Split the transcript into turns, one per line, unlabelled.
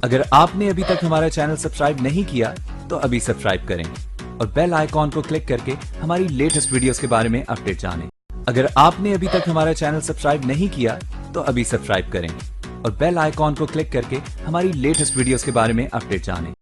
अगर आपने अभी तक हमारा चैनल सब्सक्राइब नहीं किया तो अभी सब्सक्राइब करें और बेल आइकॉन को क्लिक करके हमारी लेटेस्ट वीडियोस के बारे में अपडेट जानें। अगर आपने अभी तक हमारा चैनल सब्सक्राइब नहीं किया तो अभी सब्सक्राइब करें और बेल आइकॉन को क्लिक करके हमारी लेटेस्ट वीडियोस के बारे में अपडेट जानें।